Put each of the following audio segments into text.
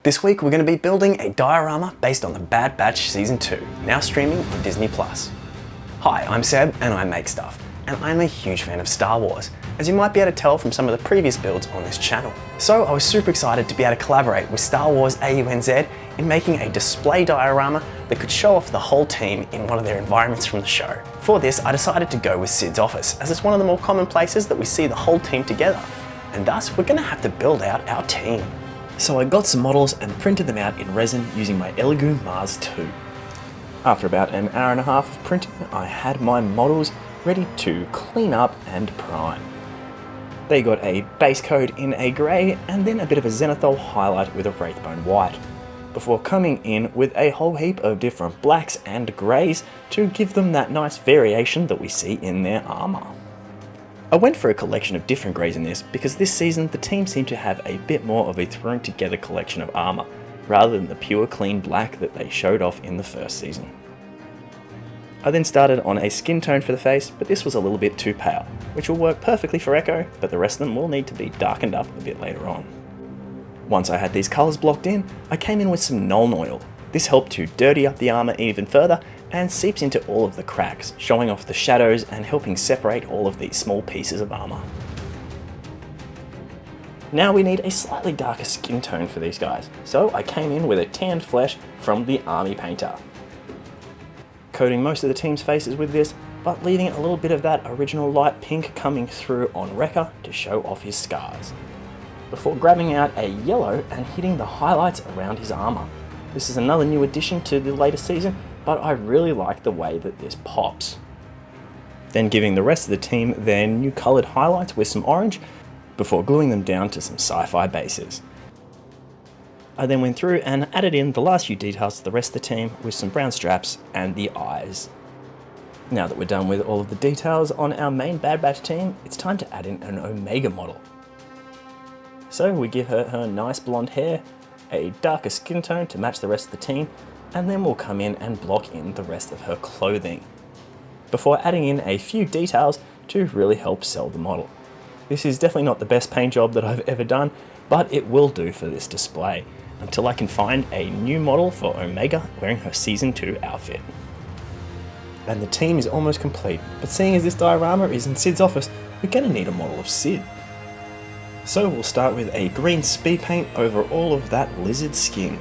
This week we're going to be building a diorama based on The Bad Batch Season 2, now streaming on Disney+. Hi, I'm Seb and I make stuff, and I'm a huge fan of Star Wars, as you might be able to tell from some of the previous builds on this channel. So I was super excited to be able to collaborate with Star Wars AUNZ in making a display diorama that could show off the whole team in one of their environments from the show. For this, I decided to go with Cids Office, as it's one of the more common places that we see the whole team together, and thus we're going to have to build out our team. So I got some models and printed them out in resin using my Elegoo Mars 2. After about an hour and a half of printing, I had my models ready to clean up and prime. They got a base coat in a grey and then a bit of a zenithal highlight with a wraithbone white, before coming in with a whole heap of different blacks and greys to give them that nice variation that we see in their armour. I went for a collection of different greys in this because this season the team seemed to have a bit more of a thrown together collection of armour, rather than the pure clean black that they showed off in the first season. I then started on a skin tone for the face, but this was a little bit too pale, which will work perfectly for Echo, but the rest of them will need to be darkened up a bit later on. Once I had these colours blocked in, I came in with some Nuln Oil. This helped to dirty up the armour even further and seeps into all of the cracks, showing off the shadows and helping separate all of these small pieces of armour. Now we need a slightly darker skin tone for these guys, so I came in with a tanned flesh from the Army Painter. Coating most of the team's faces with this, but leaving a little bit of that original light pink coming through on Wrecker to show off his scars, before grabbing out a yellow and hitting the highlights around his armour. This is another new addition to the latest season, but I really like the way that this pops. Then giving the rest of the team their new coloured highlights with some orange, before gluing them down to some sci-fi bases. I then went through and added in the last few details to the rest of the team with some brown straps and the eyes. Now that we're done with all of the details on our main Bad Batch team, it's time to add in an Omega model. So we give her nice blonde hair, a darker skin tone to match the rest of the team, and then we'll come in and block in the rest of her clothing, before adding in a few details to really help sell the model. This is definitely not the best paint job that I've ever done, but it will do for this display, until I can find a new model for Omega wearing her Season 2 outfit. And the team is almost complete, but seeing as this diorama is in Cids Office, we're going to need a model of Cid. So we'll start with a green speed paint over all of that lizard skin.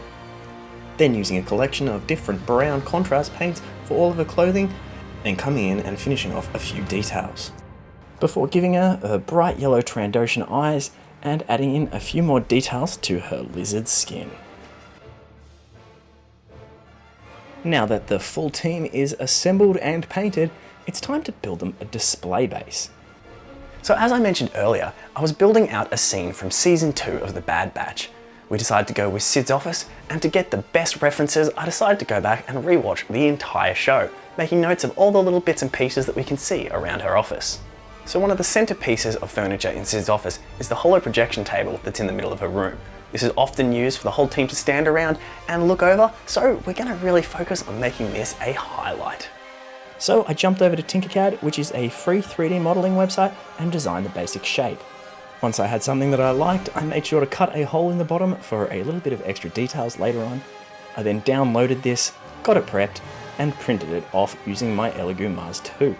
Then using a collection of different brown contrast paints for all of her clothing, and coming in and finishing off a few details, before giving her bright yellow Trandoshan eyes and adding in a few more details to her lizard skin. Now that the full team is assembled and painted, it's time to build them a display base. So as I mentioned earlier, I was building out a scene from Season 2 of The Bad Batch. We decided to go with Cids Office, and to get the best references, I decided to go back and rewatch the entire show, making notes of all the little bits and pieces that we can see around her office. So one of the centerpieces of furniture in Cids Office is the Holo projection table that's in the middle of her room. This is often used for the whole team to stand around and look over, so we're going to really focus on making this a highlight. So I jumped over to Tinkercad, which is a free 3D modelling website, and designed the basic shape. Once I had something that I liked, I made sure to cut a hole in the bottom for a little bit of extra details later on. I then downloaded this, got it prepped, and printed it off using my Elegoo Mars 2.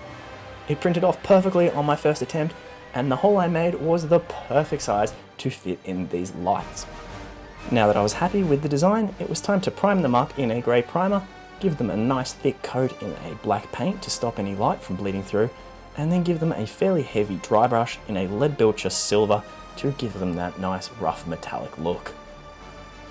It printed off perfectly on my first attempt, and the hole I made was the perfect size to fit in these lights. Now that I was happy with the design, it was time to prime them up in a grey primer, give them a nice thick coat in a black paint to stop any light from bleeding through, and then give them a fairly heavy dry brush in a lead bilger silver to give them that nice rough metallic look.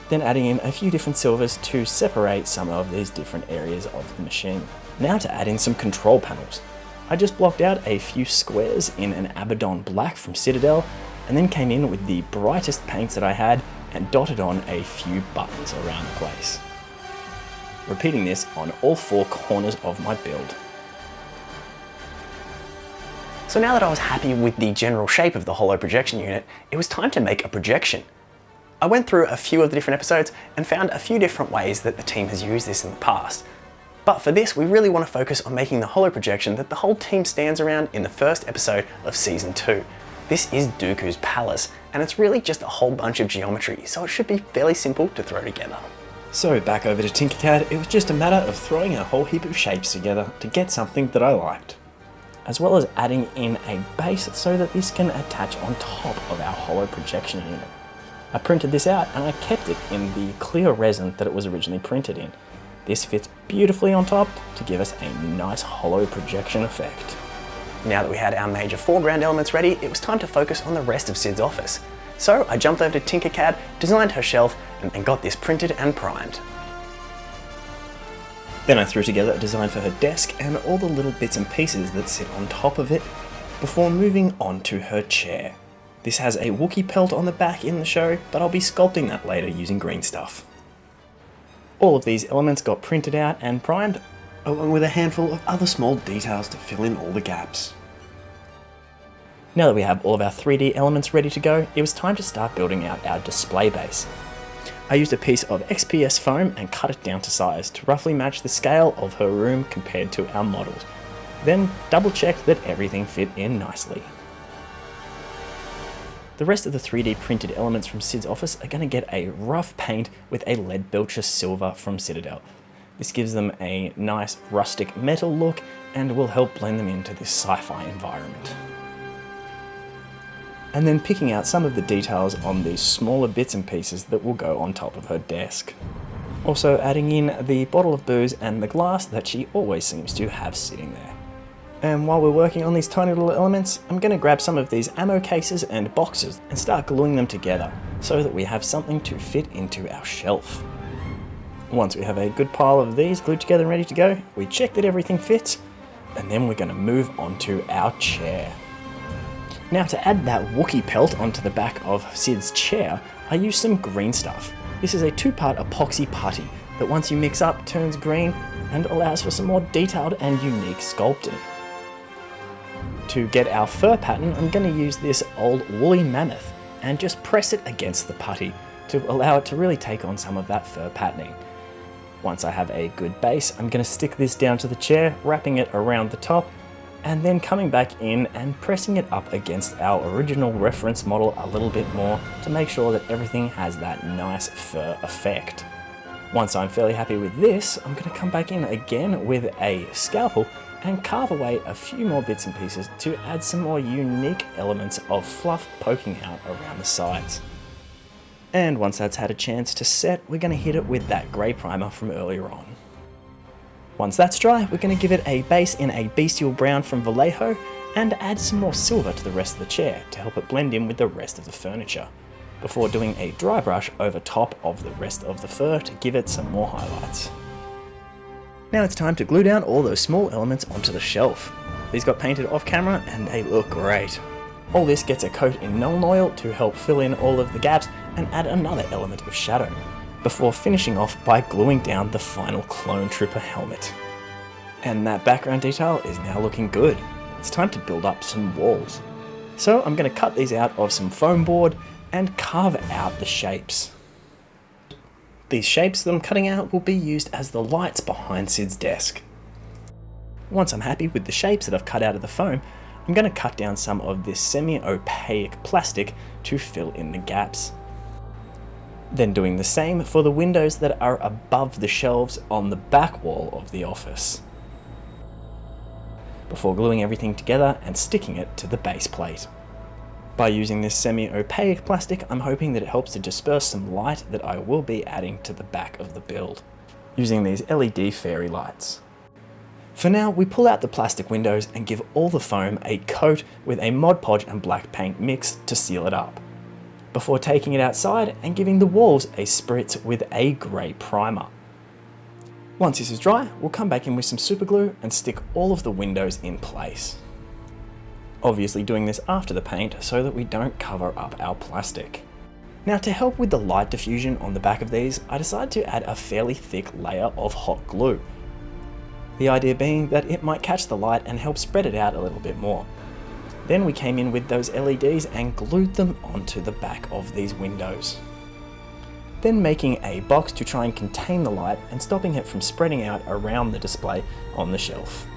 Then adding in a few different silvers to separate some of these different areas of the machine. Now to add in some control panels. I just blocked out a few squares in an Abaddon black from Citadel, and then came in with the brightest paints that I had and dotted on a few buttons around the place. Repeating this on all four corners of my build. So now that I was happy with the general shape of the Holo projection unit, it was time to make a projection. I went through a few of the different episodes and found a few different ways that the team has used this in the past. But for this, we really want to focus on making the Holo projection that the whole team stands around in the first episode of Season 2. This is Dooku's palace, and it's really just a whole bunch of geometry, so it should be fairly simple to throw together. So back over to Tinkercad, it was just a matter of throwing a whole heap of shapes together to get something that I liked, as well as adding in a base so that this can attach on top of our Holo projection unit. I printed this out and I kept it in the clear resin that it was originally printed in. This fits beautifully on top to give us a nice Holo projection effect. Now that we had our major foreground elements ready, it was time to focus on the rest of Cids' office. So I jumped over to Tinkercad, designed her shelf, and got this printed and primed. Then I threw together a design for her desk and all the little bits and pieces that sit on top of it, before moving on to her chair. This has a Wookiee pelt on the back in the show, but I'll be sculpting that later using green stuff. All of these elements got printed out and primed, along with a handful of other small details to fill in all the gaps. Now that we have all of our 3D elements ready to go, it was time to start building out our display base. I used a piece of XPS foam and cut it down to size to roughly match the scale of her room compared to our models. Then double checked that everything fit in nicely. The rest of the 3D printed elements from Cids Office are going to get a rough paint with a lead belcher silver from Citadel. This gives them a nice rustic metal look and will help blend them into this sci-fi environment. And then picking out some of the details on these smaller bits and pieces that will go on top of her desk. Also adding in the bottle of booze and the glass that she always seems to have sitting there. And while we're working on these tiny little elements, I'm going to grab some of these ammo cases and boxes and start gluing them together so that we have something to fit into our shelf. Once we have a good pile of these glued together and ready to go, we check that everything fits, and then we're going to move on to our chair. Now to add that Wookiee pelt onto the back of Cid's chair, I used some green stuff. This is a 2-part epoxy putty that once you mix up turns green and allows for some more detailed and unique sculpting. To get our fur pattern, I'm going to use this old woolly mammoth and just press it against the putty to allow it to really take on some of that fur patterning. Once I have a good base, I'm going to stick this down to the chair, wrapping it around the top, and then coming back in and pressing it up against our original reference model a little bit more to make sure that everything has that nice fur effect. Once I'm fairly happy with this, I'm going to come back in again with a scalpel and carve away a few more bits and pieces to add some more unique elements of fluff poking out around the sides. And once that's had a chance to set, we're going to hit it with that grey primer from earlier on. Once that's dry, we're going to give it a base in a bestial brown from Vallejo and add some more silver to the rest of the chair to help it blend in with the rest of the furniture, before doing a dry brush over top of the rest of the fur to give it some more highlights. Now it's time to glue down all those small elements onto the shelf. These got painted off camera and they look great. All this gets a coat in Nuln Oil to help fill in all of the gaps and add another element of shadow, before finishing off by gluing down the final Clone Trooper helmet. And that background detail is now looking good. It's time to build up some walls. So I'm going to cut these out of some foam board and carve out the shapes. These shapes that I'm cutting out will be used as the lights behind Cid's desk. Once I'm happy with the shapes that I've cut out of the foam, I'm going to cut down some of this semi-opaque plastic to fill in the gaps. Then doing the same for the windows that are above the shelves on the back wall of the office, before gluing everything together and sticking it to the base plate. By using this semi-opaque plastic, I'm hoping that it helps to disperse some light that I will be adding to the back of the build, using these LED fairy lights. For now, we pull out the plastic windows and give all the foam a coat with a Mod Podge and black paint mix to seal it up, before taking it outside and giving the walls a spritz with a grey primer. Once this is dry, we'll come back in with some super glue and stick all of the windows in place. Obviously doing this after the paint so that we don't cover up our plastic. Now to help with the light diffusion on the back of these, I decided to add a fairly thick layer of hot glue. The idea being that it might catch the light and help spread it out a little bit more. Then we came in with those LEDs and glued them onto the back of these windows. Then making a box to try and contain the light and stopping it from spreading out around the display on the shelf.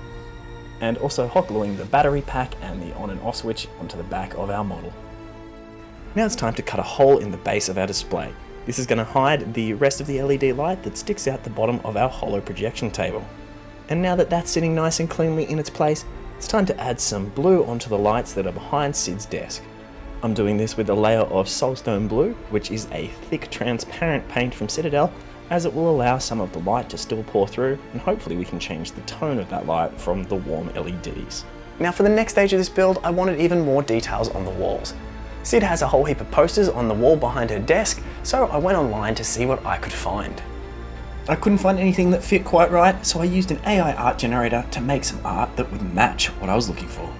and also hot gluing the battery pack and the on and off switch onto the back of our model. Now it's time to cut a hole in the base of our display. This is going to hide the rest of the LED light that sticks out the bottom of our Holo projection table. And now that that's sitting nice and cleanly in its place, it's time to add some blue onto the lights that are behind Cid's desk. I'm doing this with a layer of Soulstone Blue, which is a thick transparent paint from Citadel, as it will allow some of the light to still pour through, and hopefully we can change the tone of that light from the warm LEDs. Now for the next stage of this build, I wanted even more details on the walls. Cid has a whole heap of posters on the wall behind her desk, so I went online to see what I could find. I couldn't find anything that fit quite right, so I used an AI art generator to make some art that would match what I was looking for.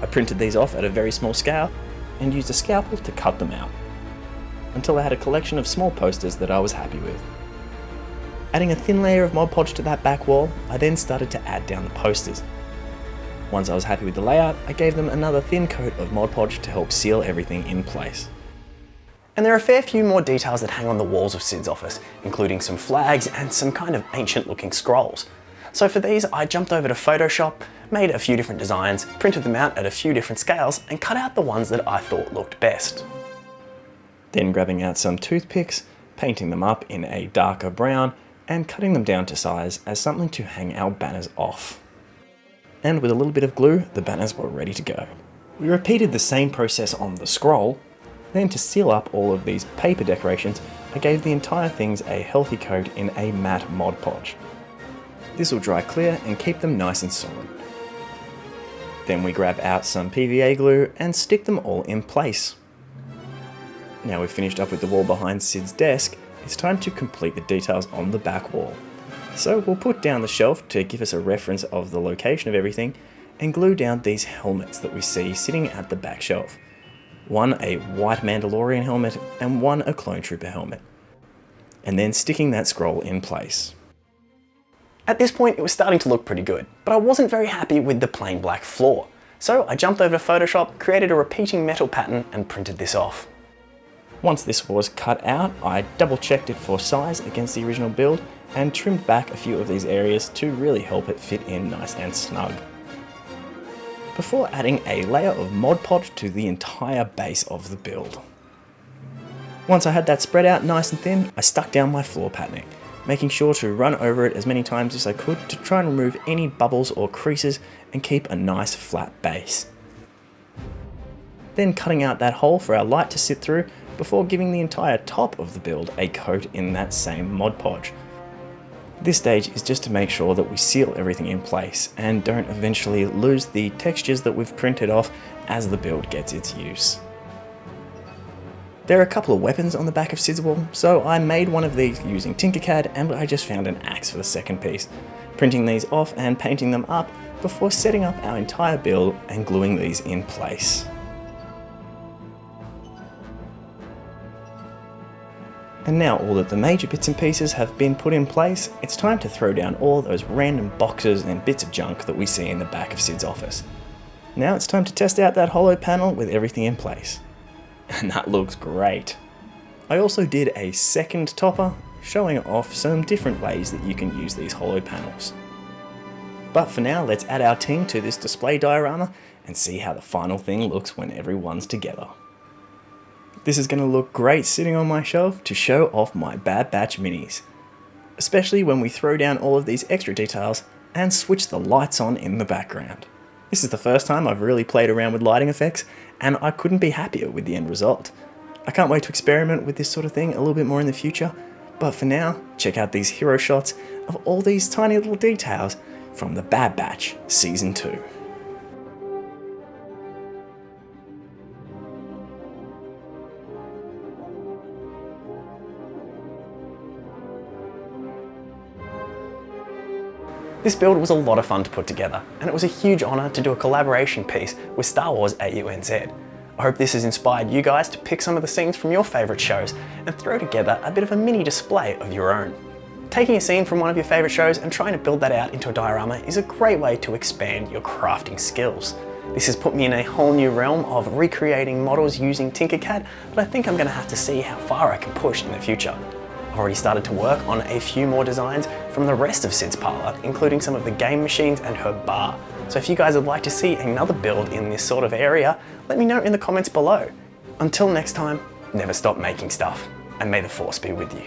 I printed these off at a very small scale and used a scalpel to cut them out, until I had a collection of small posters that I was happy with. Adding a thin layer of Mod Podge to that back wall, I then started to add down the posters. Once I was happy with the layout, I gave them another thin coat of Mod Podge to help seal everything in place. And there are a fair few more details that hang on the walls of Cid's office, including some flags and some kind of ancient looking scrolls. So for these, I jumped over to Photoshop, made a few different designs, printed them out at a few different scales, and cut out the ones that I thought looked best. Then grabbing out some toothpicks, painting them up in a darker brown, and cutting them down to size as something to hang our banners off. And with a little bit of glue, the banners were ready to go. We repeated the same process on the scroll. Then to seal up all of these paper decorations, I gave the entire things a healthy coat in a matte Mod Podge. This will dry clear and keep them nice and solid. Then we grab out some PVA glue and stick them all in place. Now we've finished up with the wall behind Cid's desk, it's time to complete the details on the back wall. So we'll put down the shelf to give us a reference of the location of everything and glue down these helmets that we see sitting at the back shelf. One a white Mandalorian helmet and one a Clone Trooper helmet. And then sticking that scroll in place. At this point it was starting to look pretty good, but I wasn't very happy with the plain black floor. So I jumped over to Photoshop, created a repeating metal pattern and printed this off. Once this was cut out, I double checked it for size against the original build and trimmed back a few of these areas to really help it fit in nice and snug. Before adding a layer of Mod Podge to the entire base of the build. Once I had that spread out nice and thin, I stuck down my floor patterning, making sure to run over it as many times as I could to try and remove any bubbles or creases and keep a nice flat base. Then cutting out that hole for our light to sit through before giving the entire top of the build a coat in that same Mod Podge. This stage is just to make sure that we seal everything in place and don't eventually lose the textures that we've printed off as the build gets its use. There are a couple of weapons on the back of Cid's wall, so I made one of these using Tinkercad and I just found an axe for the second piece, printing these off and painting them up before setting up our entire build and gluing these in place. And now all that the major bits and pieces have been put in place, it's time to throw down all those random boxes and bits of junk that we see in the back of Cid's office. Now it's time to test out that Holo panel with everything in place. And that looks great. I also did a second topper, showing off some different ways that you can use these Holo panels. But for now, let's add our team to this display diorama and see how the final thing looks when everyone's together. This is going to look great sitting on my shelf to show off my Bad Batch minis, especially when we throw down all of these extra details and switch the lights on in the background. This is the first time I've really played around with lighting effects and I couldn't be happier with the end result. I can't wait to experiment with this sort of thing a little bit more in the future, but for now, check out these hero shots of all these tiny little details from the Bad Batch Season 2. This build was a lot of fun to put together, and it was a huge honour to do a collaboration piece with Star Wars AUNZ. I hope this has inspired you guys to pick some of the scenes from your favourite shows and throw together a bit of a mini display of your own. Taking a scene from one of your favourite shows and trying to build that out into a diorama is a great way to expand your crafting skills. This has put me in a whole new realm of recreating models using Tinkercad, but I think I'm going to have to see how far I can push in the future. I've already started to work on a few more designs from the rest of Cid's parlour, including some of the game machines and her bar. So if you guys would like to see another build in this sort of area, let me know in the comments below. Until next time, never stop making stuff, and may the force be with you.